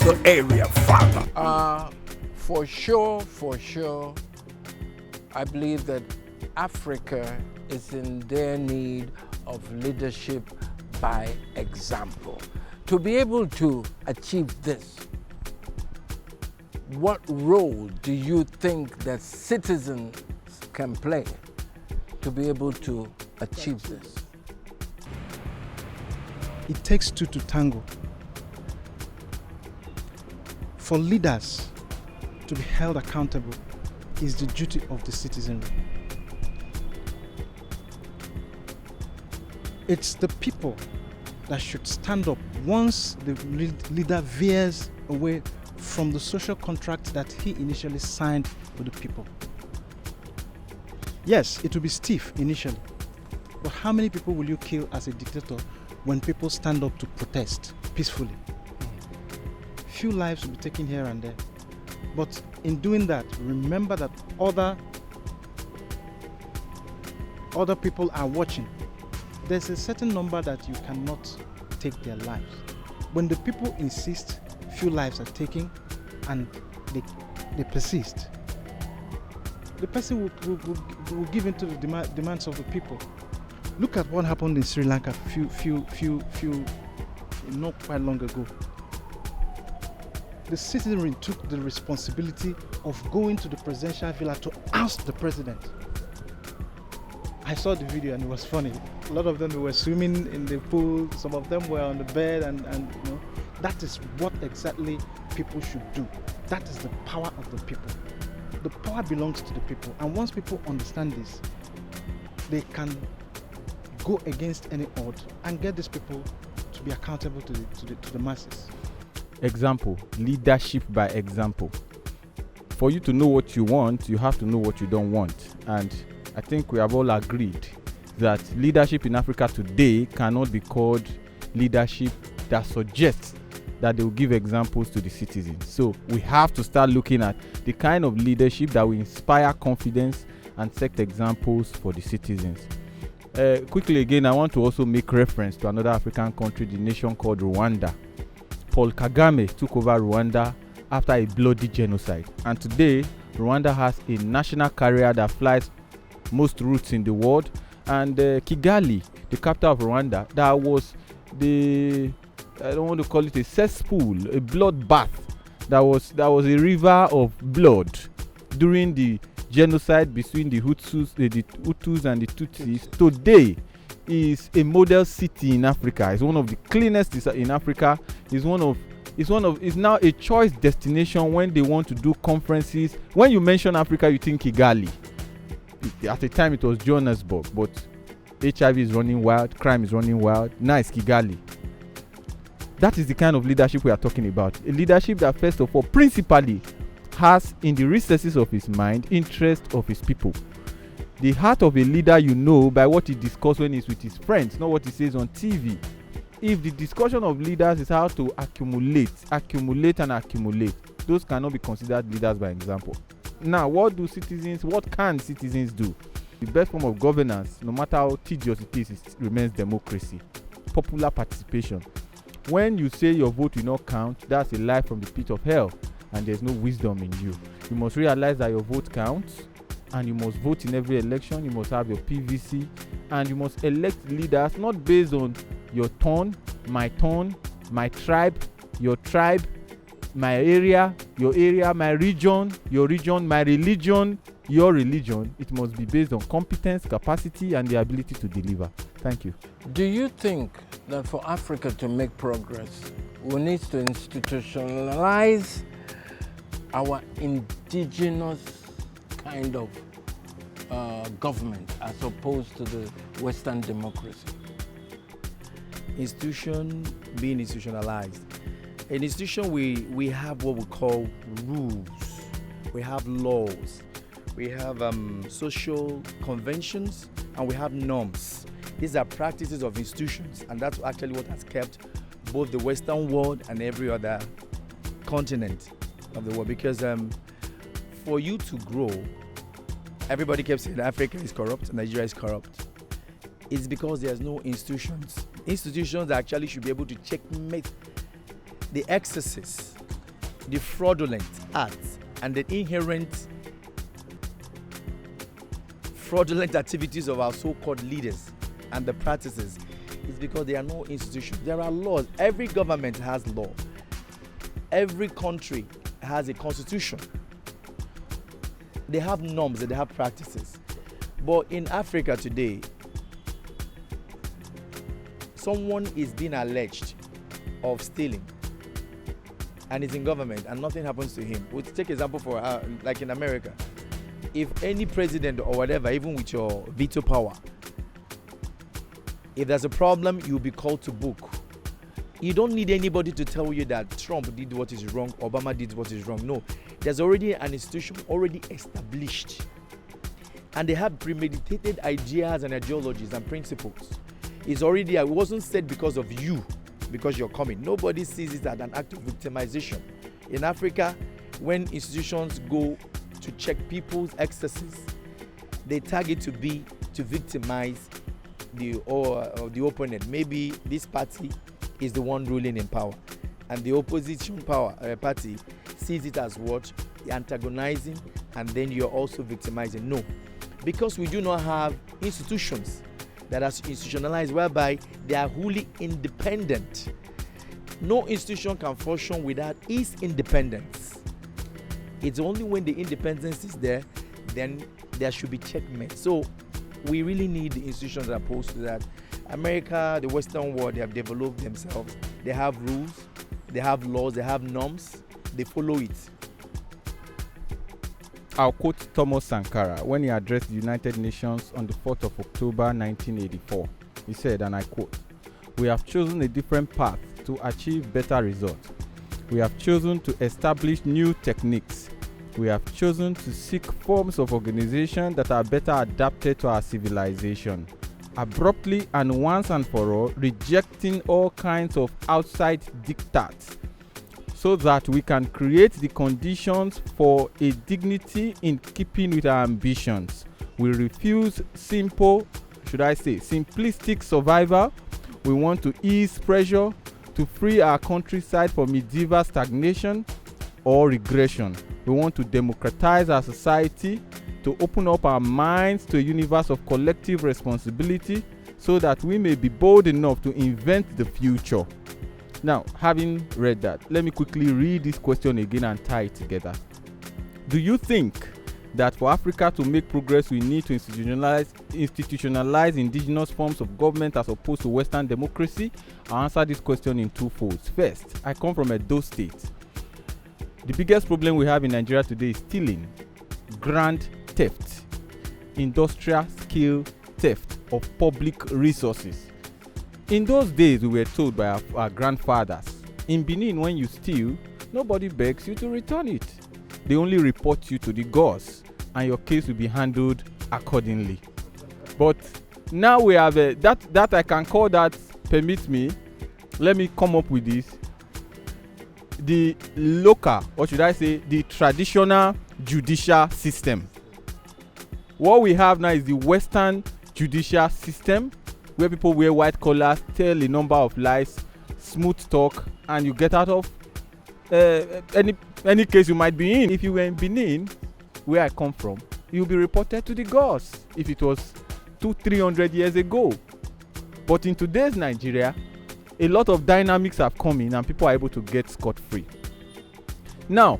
coastal area, Father? For sure, I believe that Africa is in their need of leadership by example. To be able to achieve this, what role do you think that citizens can play to be able to achieve this? It takes two to tango. For leaders to be held accountable is the duty of the citizenry. It's the people that should stand up once the leader veers away from the social contract that he initially signed with the people. Yes, it will be stiff initially, but how many people will you kill as a dictator when people stand up to protest peacefully? Few lives will be taken here and there, but in doing that, remember that other people are watching. There's a certain number that you cannot take their lives. When the people insist, few lives are taken, and they persist, the person will give in to the demands of the people. Look at what happened in Sri Lanka not quite long ago. The citizenry took the responsibility of going to the presidential villa to oust the president. I saw the video and it was funny. A lot of them were swimming in the pool, some of them were on the bed, and you know, that is what exactly people should do. That is the power of the people. The power belongs to the people, and once people understand this, they can go against any odd and get these people to be accountable to the masses. Example, leadership by example. For you to know what you want, you have to know what you don't want. And I think we have all agreed that leadership in Africa today cannot be called leadership that suggests that they will give examples to the citizens. So we have to start looking at the kind of leadership that will inspire confidence and set examples for the citizens. Quickly again, I want to also make reference to another African country, the nation called Rwanda. Paul Kagame took over Rwanda after a bloody genocide, and today Rwanda has a national carrier that flies most routes in the world, and Kigali, the capital of Rwanda, that was I don't want to call it a cesspool, a bloodbath, that was a river of blood during the genocide between the Hutus and the Tutsis. Today is a model city in Africa. It's one of the cleanest in Africa. It's now a choice destination when they want to do conferences. When you mention Africa, you think Kigali. At the time it was Johannesburg, but HIV is running wild, crime is running wild. Now it's Kigali. That is the kind of leadership we are talking about. A leadership that first of all, principally, has in the recesses of his mind interest of his people. The heart of a leader you know by what he discusses when he's with his friends, not what he says on TV. If the discussion of leaders is how to accumulate, those cannot be considered leaders by example. Now, what can citizens do? The best form of governance, no matter how tedious it is, remains democracy, popular participation. When you say your vote will not count, that's a lie from the pit of hell, and there's no wisdom in you. You must realize that your vote counts, and you must vote in every election. You must have your PVC, and you must elect leaders not based on your turn, my tribe, your tribe, my area, your area, my region, your region, my religion, your religion. It must be based on competence, capacity, and the ability to deliver. Thank you. Do you think that for Africa to make progress, we need to institutionalize our indigenous kind of government as opposed to the Western democracy? Institution being institutionalized. In institution, we have what we call rules, we have laws, we have social conventions, and we have norms. These are practices of institutions, and that's actually what has kept both the Western world and every other continent of the world. Because for you to grow, everybody kept saying Africa is corrupt, Nigeria is corrupt. It's because there's no institutions. Institutions that actually should be able to checkmate the excesses the fraudulent acts and the inherent fraudulent activities of our so-called leaders and the practices is because there are no institutions. There are laws. Every government has law. Every country has a constitution. They have norms and they have practices. But in Africa today, someone is being alleged of stealing and is in government and nothing happens to him. We'll take example for like in America. If any president or whatever, even with your veto power, if there's a problem, you'll be called to book. You don't need anybody to tell you that Trump did what is wrong, Obama did what is wrong. No, there's already an institution already established. And they have premeditated ideas and ideologies and principles. It's already, it wasn't said because of you, because you're coming. Nobody sees it as an act of victimization. In Africa, when institutions go to check people's excesses, they target to be to victimize the opponent. Maybe this party is the one ruling in power, and the opposition party sees it as what? Antagonizing, and then you're also victimizing. No, because we do not have institutions that are institutionalized whereby they are wholly independent. No institution can function without its independence. It's only when the independence is there, then there should be checkmate. So we really need the institutions that are opposed to that. America, the Western world, they have developed themselves. They have rules, they have laws, they have norms, they follow it. I'll quote Thomas Sankara when he addressed the United Nations on the 4th of October 1984. He said, and I quote, "We have chosen a different path to achieve better results. We have chosen to establish new techniques. We have chosen to seek forms of organization that are better adapted to our civilization, abruptly and once and for all rejecting all kinds of outside diktats, so that we can create the conditions for a dignity in keeping with our ambitions. We refuse simplistic survival. We want to ease pressure to free our countryside from medieval stagnation or regression. We want to democratize our society, to open up our minds to a universe of collective responsibility so that we may be bold enough to invent the future." Now, having read that, let me quickly read this question again and tie it together. Do you think that for Africa to make progress, we need to institutionalize indigenous forms of government as opposed to Western democracy? I'll answer this question in two folds. First, I come from Edo State. The biggest problem we have in Nigeria today is stealing, grand theft, industrial scale theft of public resources. In those days, we were told by our grandfathers, in Benin, when you steal, nobody begs you to return it. They only report you to the gods, and your case will be handled accordingly. But now we have that I can call that, permit me, let me come up with this. The local, or should I say, the traditional judicial system. What we have now is the Western judicial system, where people wear white collars, tell a number of lies, smooth talk, and you get out of any case you might be in. If you were in Benin, where I come from, you'll be reported to the gods if it was 200-300 years ago. But in today's Nigeria, a lot of dynamics have come in and people are able to get scot-free. Now,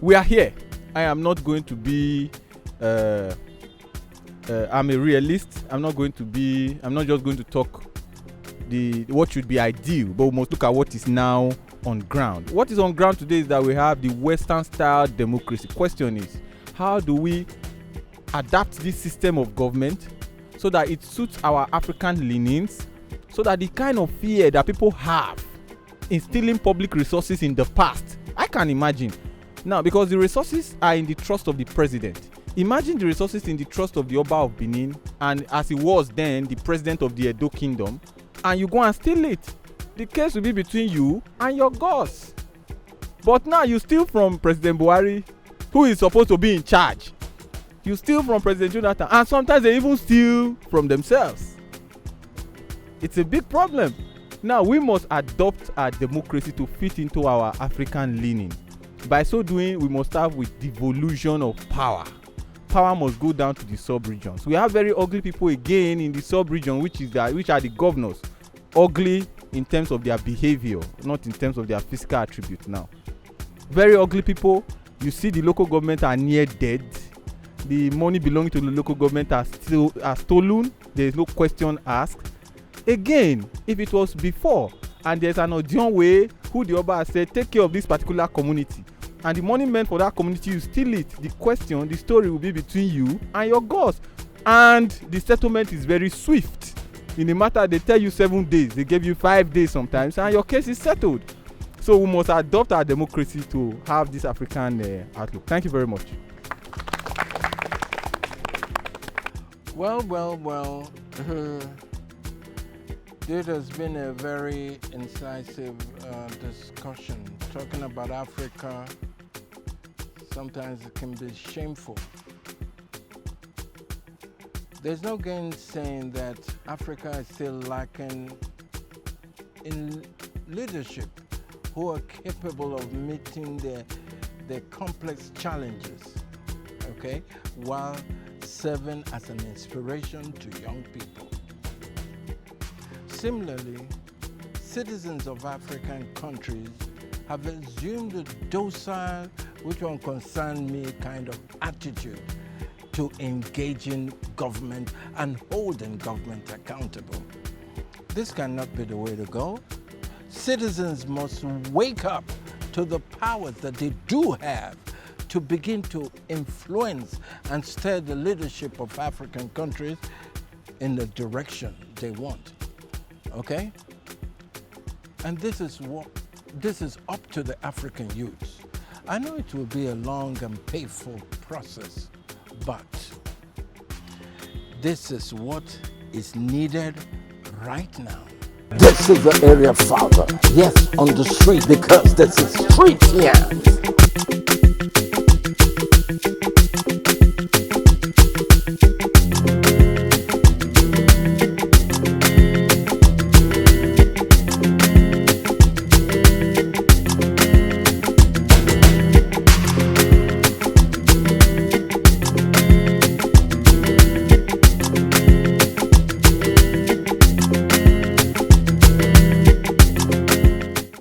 we are here. I am not going to be I'm a realist. I'm not just going to talk what should be ideal, but we must look at what is now on ground. What is on ground today is that we have the Western style democracy. Question is, how do we adapt this system of government so that it suits our African leanings, so that the kind of fear that people have in stealing public resources in the past, I can imagine now, because the resources are in the trust of the president. Imagine the resources in the trust of the Oba of Benin, and as he was then the president of the Edo Kingdom, and you go and steal it. The case will be between you and your gods. But now you steal from President Buhari, who is supposed to be in charge. You steal from President Jonathan, and sometimes they even steal from themselves. It's a big problem. Now we must adopt our democracy to fit into our African leaning. By so doing, we must start with devolution of power. Power must go down to the sub-regions. We have very ugly people again in the sub-region, which are the governors. Ugly in terms of their behavior, not in terms of their physical attributes now. Very ugly people. You see the local government are near dead. The money belonging to the local government are stolen. There is no question asked. Again, if it was before, and there's an Odion way who the Oba has said, take care of this particular community, and the money meant for that community, you steal it, the story will be between you and your gods. And the settlement is very swift. In the matter, they tell you 7 days, they give you 5 days sometimes, and your case is settled. So we must adopt our democracy to have this African outlook. Thank you very much. Well. It has been a very incisive discussion. Talking about Africa, sometimes it can be shameful. There's no gainsaying that Africa is still lacking in leadership who are capable of meeting their complex challenges, okay, while serving as an inspiration to young people. Similarly, citizens of African countries have assumed a docile, which won't concern me kind of attitude to engaging government and holding government accountable. This cannot be the way to go. Citizens must wake up to the powers that they do have to begin to influence and steer the leadership of African countries in the direction they want. Okay? And this is up to the African youths. I know it will be a long and painful process, but this is what is needed right now. This is the area, Father. Yes, on the street, because this is street, yeah.